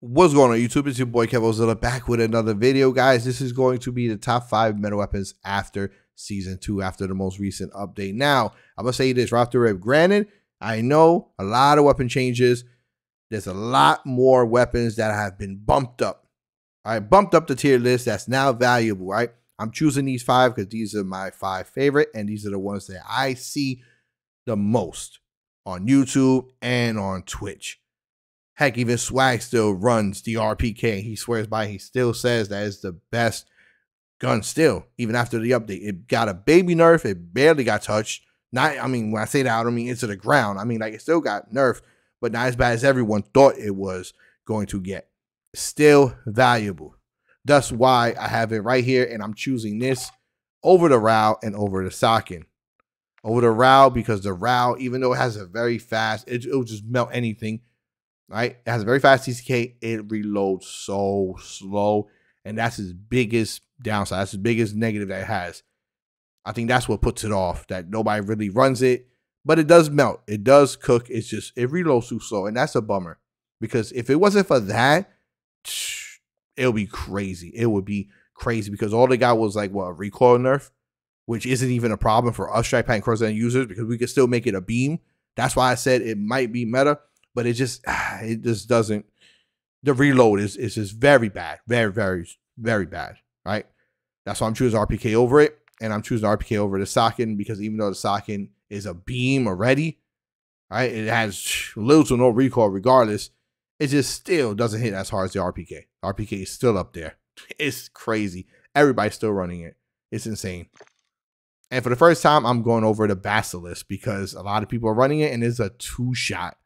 What's going on YouTube? It's your boy kevOzilla back with another video, guys. This is going to be the top 5 meta weapons after season 2, after the most recent update. Now, I'm gonna say this right off the rip. Granted, I know a lot of weapon changes. There's a lot more weapons that have been bumped up. All right, bumped up the tier list that's now valuable, right? I'm choosing these 5 because these are my 5 favorite, and these are the ones that I see the most on YouTube and on Twitch. Heck, even Swag still runs the RPK. He swears by it. He still says that it's the best gun still, even after the update. It got a baby nerf. It barely got touched. I mean, when I say that, I don't mean into the ground. I mean, like, it still got nerfed, but not as bad as everyone thought it was going to get. Still valuable. That's why I have it right here, and I'm choosing this over the RAL and over the Socken. Over the RAL, because the RAL, even though it has a very fast, it'll just melt anything. Right, it has a very fast TCK. It reloads so slow, and that's his biggest downside. That's his biggest negative that it has. I think that's what puts it off, that nobody really runs it, but it does melt. It does cook. It's just, it reloads too slow, and that's a bummer, because if it wasn't for that, it'll be crazy. It would be crazy, because all they got was like, what, a recoil nerf, which isn't even a problem for us Strikepack and CRONUS ZEN users, because we can still make it a beam. That's why I said it might be meta. But it just doesn't. The reload is just very bad, very bad. Right. That's why I'm choosing RPK over it, and I'm choosing RPK over the Socken, because even though the Socken is a beam already, right, it has little to no recoil regardless. It just still doesn't hit as hard as the RPK. RPK is still up there. It's crazy. Everybody's still running it. It's insane. And for the first time, I'm going over the Basilisk, because a lot of people are running it, and it's a 2-shot.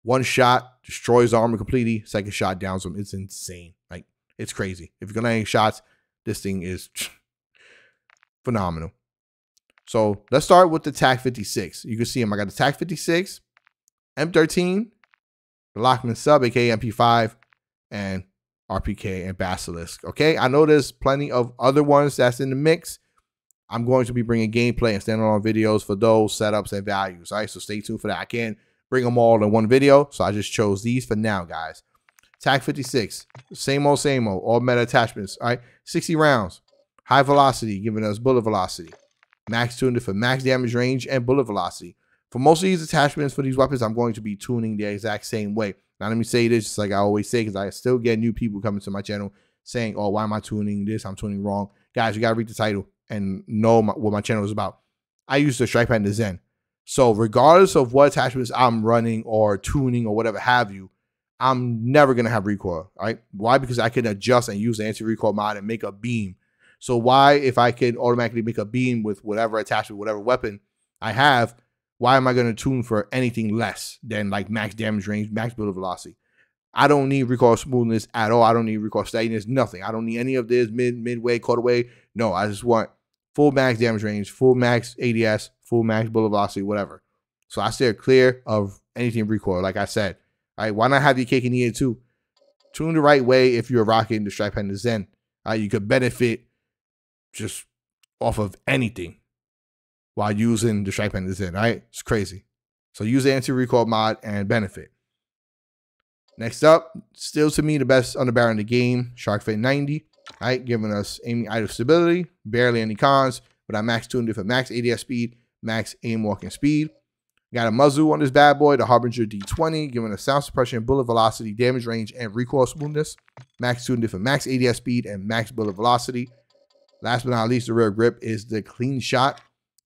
One shot destroys armor completely. Second shot downs him. It's insane. Like, it's crazy. If you're gonna land shots, this thing is phenomenal. So let's start with the TAC 56. You can see him. I got the TAC 56, M13, the Lockman sub, aka MP5, and RPK and Basilisk. Okay, I know there's plenty of other ones that's in the mix. I'm going to be bringing gameplay and standalone videos for those setups and values. All right, so stay tuned for that. I can't bring them all in one video, so I just chose these for now, guys. TAC 56, same old, all meta attachments. All right, 60 rounds, high velocity, giving us bullet velocity. Max tuned for max damage range and bullet velocity. For most of these attachments for these weapons, I'm going to be tuning the exact same way. Now, let me say this, just like I always say, because I still get new people coming to my channel saying, oh, why am I tuning this? I'm tuning wrong. Guys, you got to read the title and know what my channel is about. I use the Strikepack and the Zen. So regardless of what attachments I'm running or tuning or whatever have you, I'm never going to have recoil, right? Why? Because I can adjust and use the anti-recoil mod and make a beam. So why, if I can automatically make a beam with whatever attachment, whatever weapon I have, why am I going to tune for anything less than like max damage range, max bullet velocity? I don't need recoil smoothness at all. I don't need recoil steadiness, nothing. I don't need any of this midway, quarterway. No, I just want full max damage range, full max ADS, full max bullet velocity, whatever. So I steer clear of anything recoil, like I said. All right, why not have your cake and eat it too? Tune the right way if you're rocking the Strikepack and the Zen. All right, you could benefit just off of anything while using the Strikepack and the Zen. All right, it's crazy. So use the anti-recoil mod and benefit. Next up, still to me the best underbarrel in the game, Shark Fin 90. All right, giving us aiming idle stability, barely any cons, but I max tuned it for max ADS speed, max aim walking speed. Got a muzzle on this bad boy, the Harbinger D20, giving us sound suppression, bullet velocity, damage range, and recoil smoothness. Max tuned it for max ADS speed and max bullet velocity. Last but not least, the rear grip is the CLEANSHOT,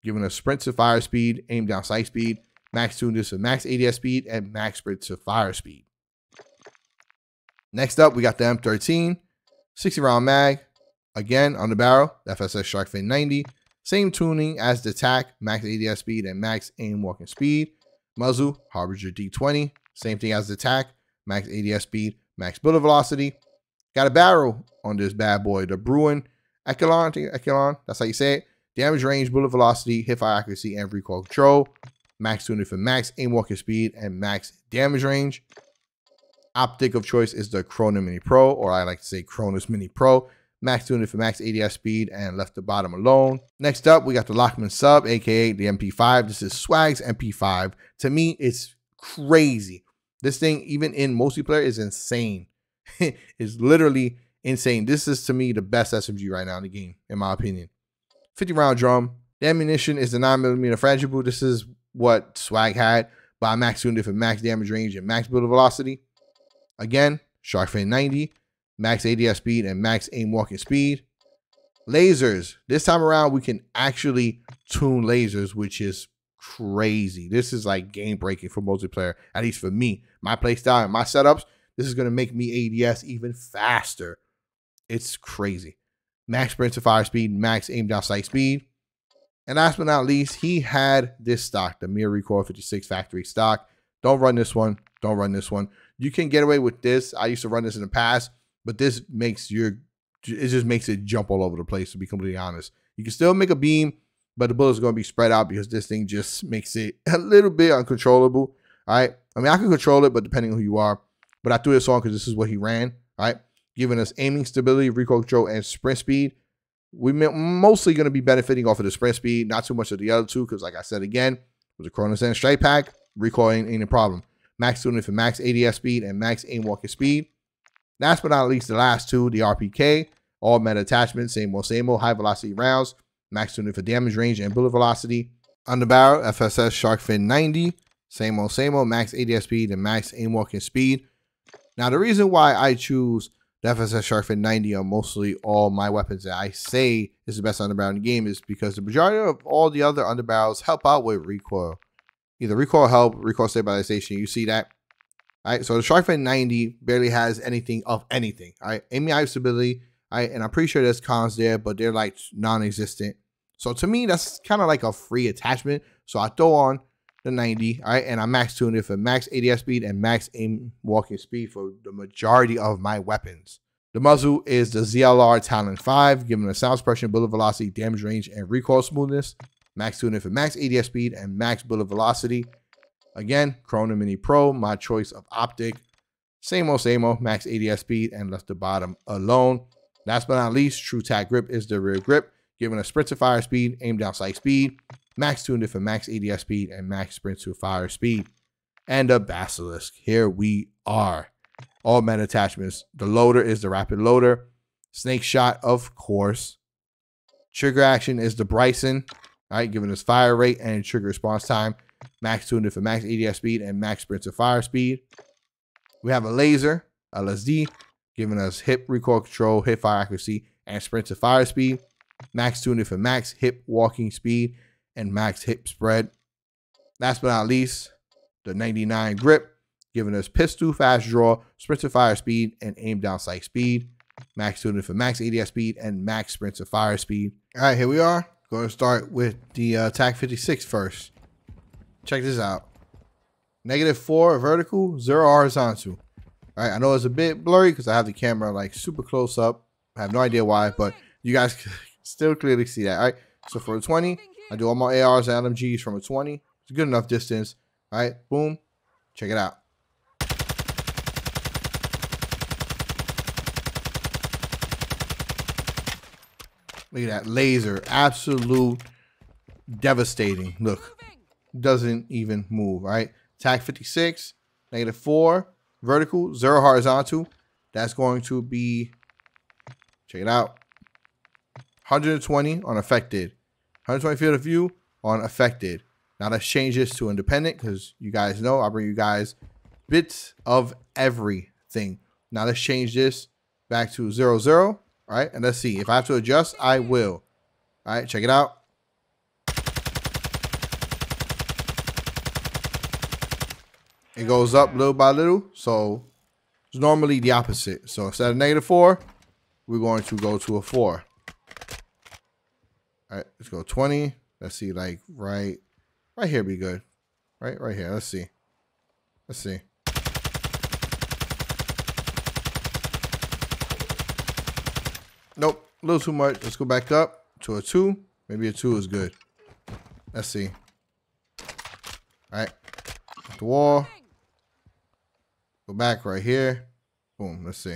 giving us sprint to fire speed, aim down sight speed. Max tuned this for max ADS speed and max sprint to fire speed. Next up, we got the M13. 60 round mag, again on the barrel, FSS Shark Fin 90. Same tuning as the TAC, max ADS speed and max aim walking speed. Muzzle, Harbinger D20. Same thing as the TAC, max ADS speed, max bullet velocity. Got a barrel on this bad boy, the BRUEN ECHELON, ECHELON, that's how you say it. Damage range, bullet velocity, hip fire accuracy, and recoil control. Max tuning for max aim walking speed and max damage range. Optic of choice is the CRONUS Mini Pro, or I like to say CRONUS Mini Pro. Max tuned for max ADS speed and left the bottom alone. Next up, we got the Lockman sub, aka the MP5. This is Swag's MP5. To me, it's crazy This thing, even in multiplayer, is insane. It's literally insane. This is, to me, the best SMG right now in the game, in my opinion. 50 round drum. The ammunition is the 9mm frangible. This is what Swag had, but I max tuned it for max damage range and max build velocity. Again, shark fin 90, max ADS speed and max aim walking speed. Lasers. This time around, we can actually tune lasers, which is crazy. This is like game breaking for multiplayer, at least for me. My playstyle and my setups, this is going to make me ADS even faster. It's crazy. Max sprint to fire speed, max aim down sight speed. And last but not least, he had this stock, the Mirror Recoil 56 factory stock. Don't run this one. Don't run this one. You can get away with this. I used to run this in the past, but this makes it just makes it jump all over the place, to be completely honest. You can still make a beam, but the bullets are going to be spread out because this thing just makes it a little bit uncontrollable. All right. I mean, I can control it, but depending on who you are. But I threw this on because this is what he ran. All right. Giving us aiming stability, recoil control, and sprint speed. We're mostly going to be benefiting off of the sprint speed, not too much of the other two, because like I said again, with the CRONUS ZEN Strikepack, recoil ain't a problem. Max tuning for max ADS speed and max aim walking speed. Last but not least, the last two, the RPK, all meta attachments, same old, high velocity rounds, max tuning for damage range and bullet velocity. Underbarrel, F.S shark fin 90, same old, max ADS speed and max aim walking speed. Now, the reason why I choose the F.S shark fin 90 on mostly all my weapons that I say is the best underbarrel in the game is because the majority of all the other underbarrels help out with recoil. Either recoil help, recoil stabilization, you see that. All right, so the shark fin 90 barely has anything of anything. All right, aiming eye stability, all right, and I'm pretty sure there's cons there, but they're like non-existent. So to me, that's kind of like a free attachment. So I throw on the 90, all right, and I max tune it for max ADS speed and max aim walking speed for the majority of my weapons. The muzzle is the ZLR Talon 5, giving a sound suppression, bullet velocity, damage range, and recoil smoothness. Max tune it for max ADS speed and max bullet velocity. Again, CRONUS Mini Pro, my choice of optic. Same old, max ADS speed and left the bottom alone. Last but not least, True Tack Grip is the rear grip, giving a sprint to fire speed, aim down sight speed. Max tuned it for max ADS speed and max sprint to fire speed. And the Basilisk. Here we are. All meta attachments. The loader is the rapid loader. Snake shot, of course. Trigger action is the Bryson. All right, giving us fire rate and trigger response time. Max tuned it for max ADS speed and max sprint to fire speed. We have a laser, LSD, giving us hip recoil control, hip fire accuracy, and sprint to fire speed. Max tuned it for max hip walking speed and max hip spread. Last but not least, the 99 grip, giving us pistol fast draw, sprint to fire speed, and aim down sight speed. Max tuned it for max ADS speed and max sprint to fire speed. All right, here we are. Going to start with the TAC 56 first. Check this out. -4 vertical, 0 horizontal. All right, I know it's a bit blurry because I have the camera like super close up. I have no idea why, but you guys can still clearly see that. All right, so for a 20, I do all my ARs and LMGs from a 20. It's a good enough distance. All right, boom. Check it out. Look at that laser, absolute devastating. Look, doesn't even move. All right, TAC 56, -4 vertical, 0 horizontal. That's going to be, check it out, 120 on affected, 120 field of view on affected. Now let's change this to independent because you guys know I bring you guys bits of everything. Now let's change this back to 0, 0. All right, and let's see. If I have to adjust, I will. All right, check it out. It goes up little by little, so it's normally the opposite. So instead of -4, we're going to go to a 4. All right, let's go 20. Let's see, like right here be good. Right here. Let's see. Let's see. Nope, a little too much. Let's go back up to a 2. Maybe a 2 is good. Let's see. All right, the wall. Go back right here. Boom, let's see.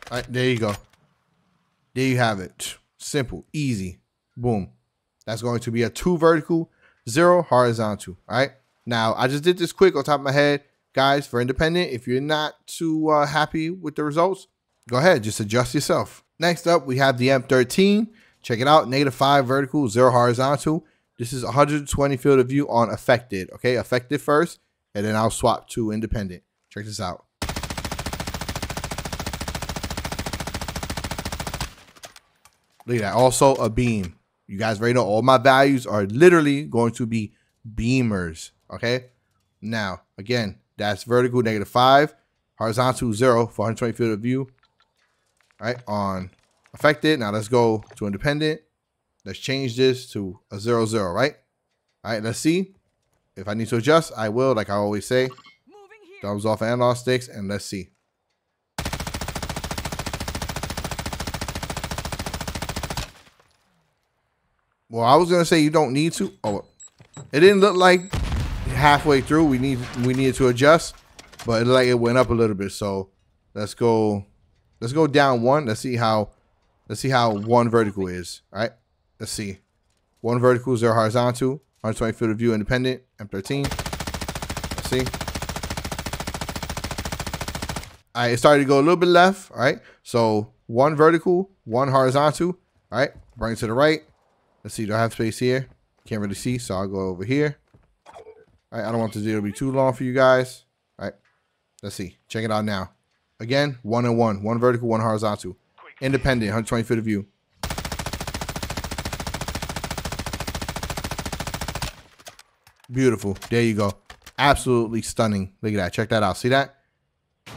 All right, there you go. There you have it. Simple, easy. Boom. That's going to be a 2 vertical, 0 horizontal. All right. Now, I just did this quick on top of my head. Guys, for independent, if you're not too happy with the results, go ahead. Just adjust yourself. Next up, we have the M13. Check it out. -5 vertical, 0 horizontal. This is 120 field of view on affected. Okay, affected first, and then I'll swap to independent. Check this out. Look at that. Also a beam. You guys already know all my values are literally going to be beamers. Okay. Now, again, that's vertical -5, horizontal 0 for 120 field of view. All right, on affected. Now let's go to independent. Let's change this to a 0, 0, right? All right, let's see. If I need to adjust, I will, like I always say. Thumbs off analog sticks, and let's see. Well, I was gonna say you don't need to. Oh, it didn't look like halfway through we needed to adjust, but it looked like it went up a little bit. So let's go down 1. Let's see how 1 vertical is. All right, let's see. 1 vertical, 0 horizontal, 120 field of view, independent, M13. Let's see. All right, it started to go a little bit left. All right, so 1 vertical, 1 horizontal. All right, bring it to the right. Let's see, do I have space here? Can't really see, so I'll go over here. All right, I don't want the video to be too long for you guys. All right, let's see. Check it out now. Again, 1 and 1. 1 vertical, 1 horizontal. Independent, 120 field of view. Beautiful. There you go. Absolutely stunning. Look at that. Check that out. See that?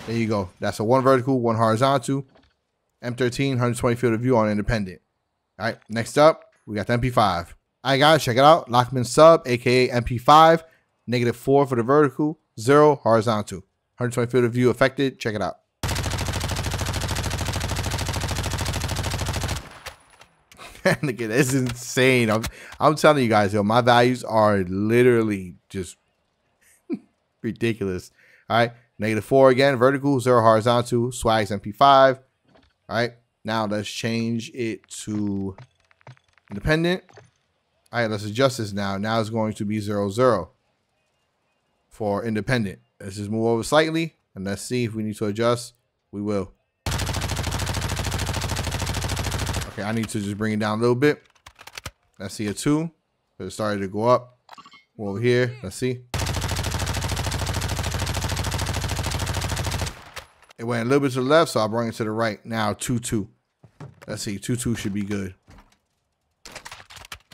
There you go. That's a 1 vertical, 1 horizontal. M13, 120 field of view on independent. All right, next up, we got the MP5. All right, guys, check it out. Lockman sub, aka MP5, -4 for the vertical, 0 horizontal. 120 field of view affected. Check it out. Look at this, is insane. I'm telling you guys, yo, my values are literally just ridiculous. All right, -4 again, vertical, 0 horizontal, swags MP5. All right, now let's change it to independent. All right, let's adjust this now. Now it's going to be 0, 0 for independent. Let's just move over slightly and let's see if we need to adjust. We will. Okay, I need to just bring it down a little bit. Let's see a 2. It started to go up. Over here, let's see. It went a little bit to the left, so I'll bring it to the right. Now 2, 2. Let's see, 2, 2 should be good.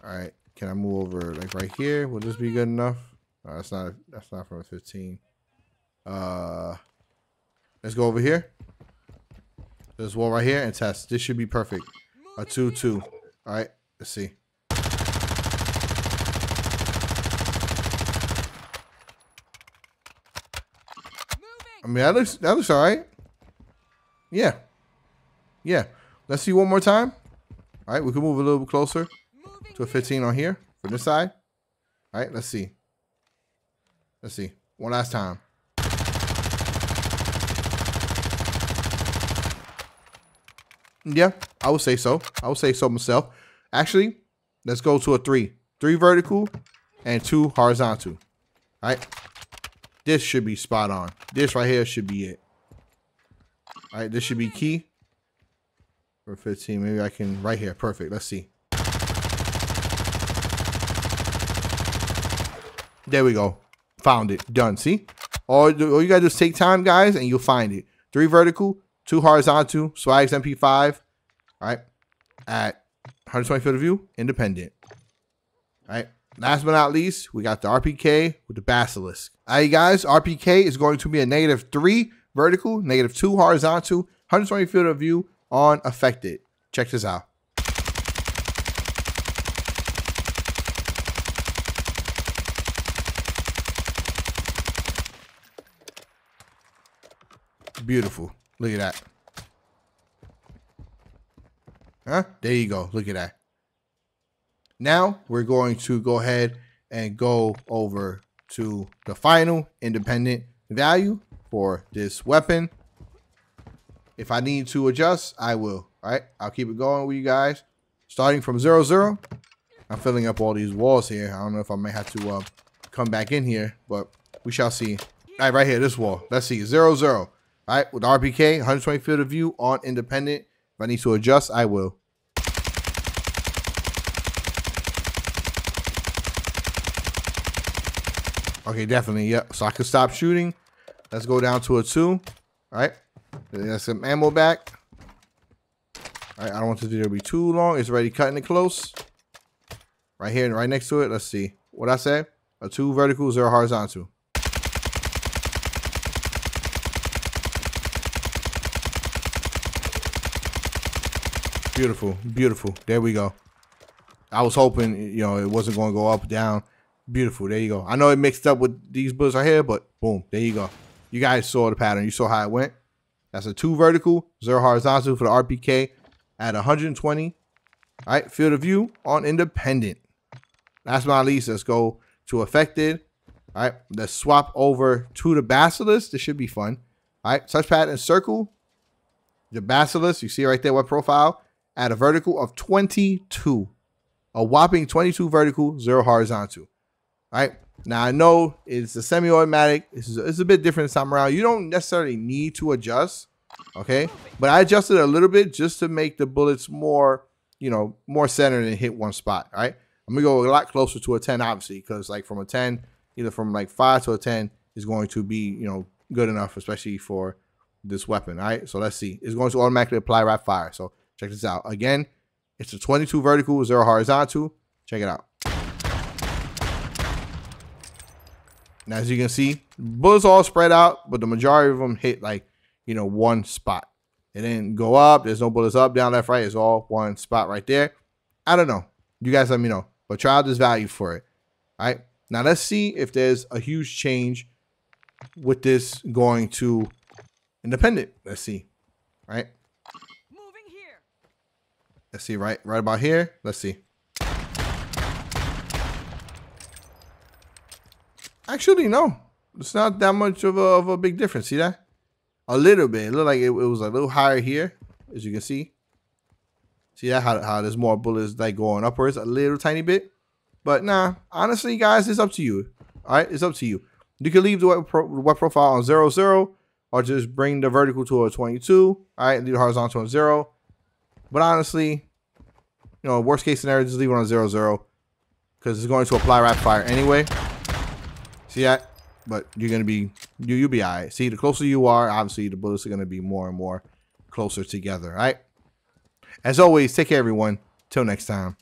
All right, can I move over like right here? Will this be good enough? No, that's not from a 15. Let's go over here. This wall right here and test. This should be perfect. A 2, 2. All right, let's see. I mean, that looks all right. Yeah. Yeah. Let's see one more time. All right, we can move a little bit closer to a 15 on here for this side. All right, let's see. Let's see. One last time. Yeah, I would say so. I would say so myself. Actually, let's go to a 3. 3 vertical and 2 horizontal. All right. This should be spot on. This right here should be it. All right, this should be key. For 15, maybe I can, right here. Perfect. Let's see. There we go. Found it. Done. See? All you gotta do is take time, guys, and you'll find it. 3 vertical, 2 horizontal, swags MP5. All right. At 120 field of view, independent. All right. Last but not least, we got the RPK with the Basilisk. All right, guys, RPK is going to be a -3 vertical, -2 horizontal, 120 field of view on affected. Check this out. Beautiful. Look at that. Huh? There you go. Look at that. Now we're going to go ahead and go over to the final independent value for this weapon. If I need to adjust, I will. All right, I'll keep it going with you guys. Starting from 0, 0. I'm filling up all these walls here. I don't know if I may have to come back in here, but we shall see. All right, right here, this wall. Let's see, 0-0. All right, with RPK, 120 field of view on independent. If I need to adjust, I will. Okay, definitely, yep. So I can stop shooting. Let's go down to a 2. All right, there's some ammo back. All right, I don't want this video to be too long. It's already cutting it close. Right here and right next to it. Let's see. What I say? A 2 vertical, 0 horizontal. Beautiful, beautiful. There we go. I was hoping, you know, it wasn't going to go up, down. Beautiful. There you go. I know it mixed up with these bullets right here, but boom, there you go. You guys saw the pattern. You saw how it went. That's a 2 vertical, 0 horizontal for the RPK at 120. All right, field of view on independent. Last but not least, let's go to affected. All right, let's swap over to the Basilisk. This should be fun. All right, touchpad and circle. The Basilisk, you see right there, what profile? At a vertical of 22. A whopping 22 vertical, 0 horizontal. All right, now I know it's a semi-automatic. It's a bit different this time around. You don't necessarily need to adjust, okay? But I adjusted a little bit just to make the bullets more, you know, more centered and hit one spot, all right? I'm gonna go a lot closer to a 10, obviously, because like from a 10, either from like 5 to a 10 is going to be, you know, good enough, especially for this weapon, all right? So let's see. It's going to automatically apply rapid fire. So check this out. Again, it's a 22 vertical, 0 horizontal. Check it out. Now, as you can see, bullets all spread out, but the majority of them hit like, you know, one spot. It didn't go up. There's no bullets up, down, left, right. It's all one spot right there. I don't know. You guys let me know. But try out this value for it. All right. Now, let's see if there's a huge change with this going to independent. Let's see. All right. Moving here. Let's see. Right about here. Let's see. Actually, no. It's not that much of a big difference. See that? A little bit. It looked like it was a little higher here, as you can see. See that? How there's more bullets like going upwards a little tiny bit. But nah, honestly, guys, it's up to you. All right, it's up to you. You can leave the web profile on 0-0 or just bring the vertical to a 22. All right, leave the horizontal on 0. But honestly, you know, worst case scenario, just leave it on 0-0 because it's going to apply rapid fire anyway. See that? But you're gonna be you'll be all right. See, the closer you are, obviously the bullets are gonna be more and more closer together. All right. As always, take care, everyone. Till next time.